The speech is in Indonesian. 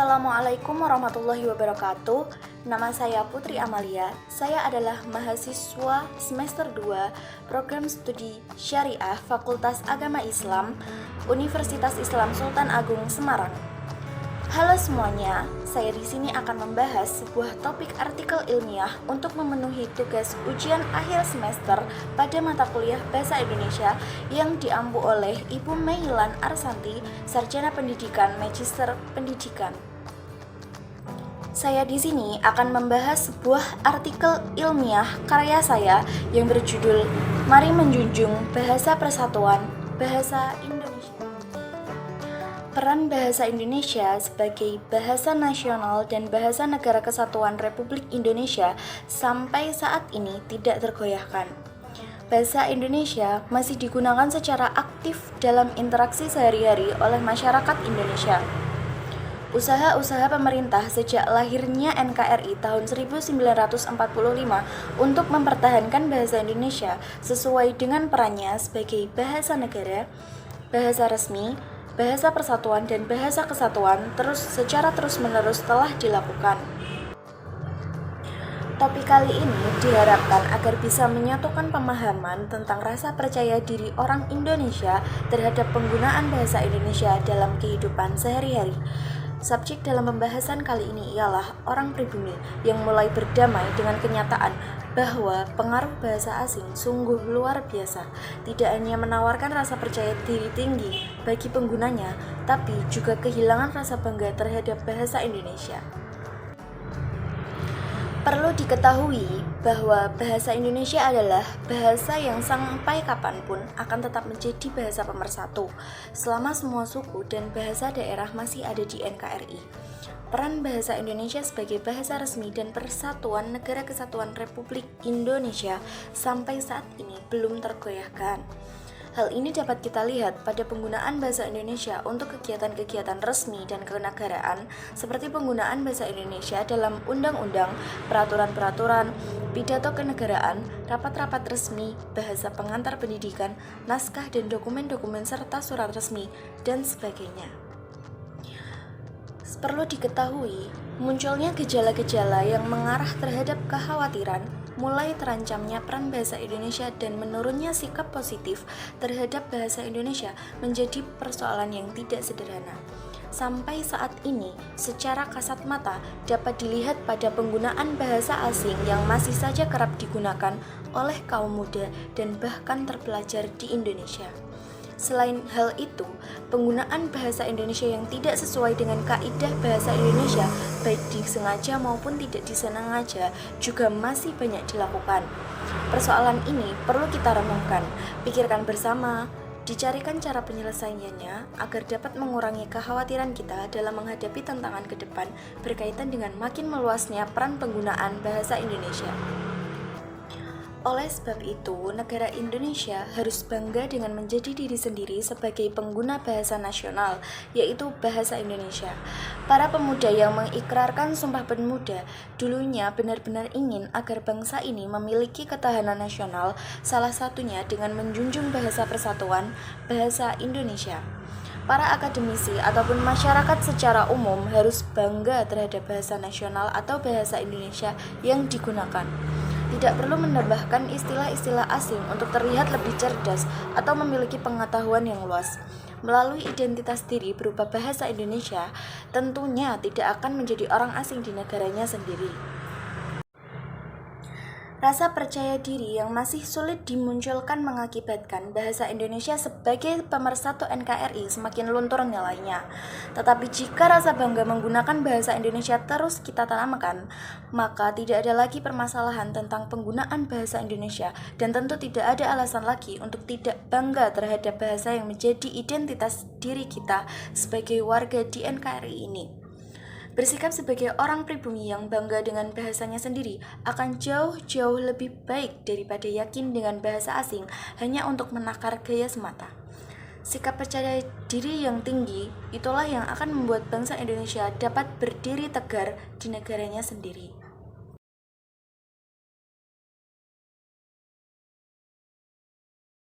Assalamualaikum warahmatullahi wabarakatuh. Nama saya Putri Amalia. Saya adalah mahasiswa semester 2 Program Studi Syariah Fakultas Agama Islam Universitas Islam Sultan Agung Semarang. Halo semuanya, saya di sini akan membahas sebuah topik artikel ilmiah untuk memenuhi tugas ujian akhir semester pada mata kuliah Bahasa Indonesia yang diampu oleh Ibu Meilan Arsanti, Sarjana Pendidikan Magister Pendidikan. Saya di sini akan membahas sebuah artikel ilmiah karya saya yang berjudul Mari Menjunjung Bahasa Persatuan Bahasa Indonesia. Peran bahasa Indonesia sebagai bahasa nasional dan bahasa negara kesatuan Republik Indonesia sampai saat ini tidak tergoyahkan. Bahasa Indonesia masih digunakan secara aktif dalam interaksi sehari-hari oleh masyarakat Indonesia. Usaha-usaha pemerintah sejak lahirnya NKRI tahun 1945 untuk mempertahankan bahasa Indonesia sesuai dengan perannya sebagai bahasa negara, bahasa resmi, bahasa persatuan dan bahasa kesatuan secara terus-menerus telah dilakukan. Topik kali ini diharapkan agar bisa menyatukan pemahaman tentang rasa percaya diri orang Indonesia terhadap penggunaan bahasa Indonesia dalam kehidupan sehari-hari. Subjek dalam pembahasan kali ini ialah orang pribumi yang mulai berdamai dengan kenyataan bahwa pengaruh bahasa asing sungguh luar biasa, tidak hanya menawarkan rasa percaya diri tinggi bagi penggunanya, tapi juga kehilangan rasa bangga terhadap bahasa Indonesia. Perlu diketahui bahwa bahasa Indonesia adalah bahasa yang sampai kapanpun akan tetap menjadi bahasa pemersatu selama semua suku dan bahasa daerah masih ada di NKRI. Peran bahasa Indonesia sebagai bahasa resmi dan persatuan Negara Kesatuan Republik Indonesia sampai saat ini belum tergoyahkan. Hal ini dapat kita lihat pada penggunaan bahasa Indonesia untuk kegiatan-kegiatan resmi dan kenegaraan seperti penggunaan bahasa Indonesia dalam undang-undang, peraturan-peraturan, pidato kenegaraan, rapat-rapat resmi, bahasa pengantar pendidikan, naskah dan dokumen-dokumen serta surat resmi, dan sebagainya. Perlu diketahui, munculnya gejala-gejala yang mengarah terhadap kekhawatiran mulai terancamnya peran bahasa Indonesia dan menurunnya sikap positif terhadap bahasa Indonesia menjadi persoalan yang tidak sederhana. Sampai saat ini, secara kasat mata dapat dilihat pada penggunaan bahasa asing yang masih saja kerap digunakan oleh kaum muda dan bahkan terpelajar di Indonesia. Selain hal itu, penggunaan bahasa Indonesia yang tidak sesuai dengan kaidah bahasa Indonesia, baik disengaja maupun tidak disengaja, juga masih banyak dilakukan. Persoalan ini perlu kita renungkan, pikirkan bersama, dicarikan cara penyelesaiannya agar dapat mengurangi kekhawatiran kita dalam menghadapi tantangan ke depan berkaitan dengan makin meluasnya peran penggunaan bahasa Indonesia. Oleh sebab itu, negara Indonesia harus bangga dengan menjadi diri sendiri sebagai pengguna bahasa nasional, yaitu bahasa Indonesia. Para pemuda yang mengikrarkan Sumpah Pemuda dulunya benar-benar ingin agar bangsa ini memiliki ketahanan nasional, salah satunya dengan menjunjung bahasa persatuan, bahasa Indonesia. Para akademisi ataupun masyarakat secara umum harus bangga terhadap bahasa nasional atau bahasa Indonesia yang digunakan. Tidak perlu menambahkan istilah-istilah asing untuk terlihat lebih cerdas atau memiliki pengetahuan yang luas. Melalui identitas diri berupa bahasa Indonesia, tentunya tidak akan menjadi orang asing di negaranya sendiri. Rasa percaya diri yang masih sulit dimunculkan mengakibatkan bahasa Indonesia sebagai pemersatu NKRI semakin luntur nilainya. Tetapi jika rasa bangga menggunakan bahasa Indonesia terus kita tanamkan, maka tidak ada lagi permasalahan tentang penggunaan bahasa Indonesia dan tentu tidak ada alasan lagi untuk tidak bangga terhadap bahasa yang menjadi identitas diri kita sebagai warga di NKRI ini. Bersikap sebagai orang pribumi yang bangga dengan bahasanya sendiri akan jauh-jauh lebih baik daripada yakin dengan bahasa asing hanya untuk menakar gaya semata. Sikap percaya diri yang tinggi itulah yang akan membuat bangsa Indonesia dapat berdiri tegar di negaranya sendiri.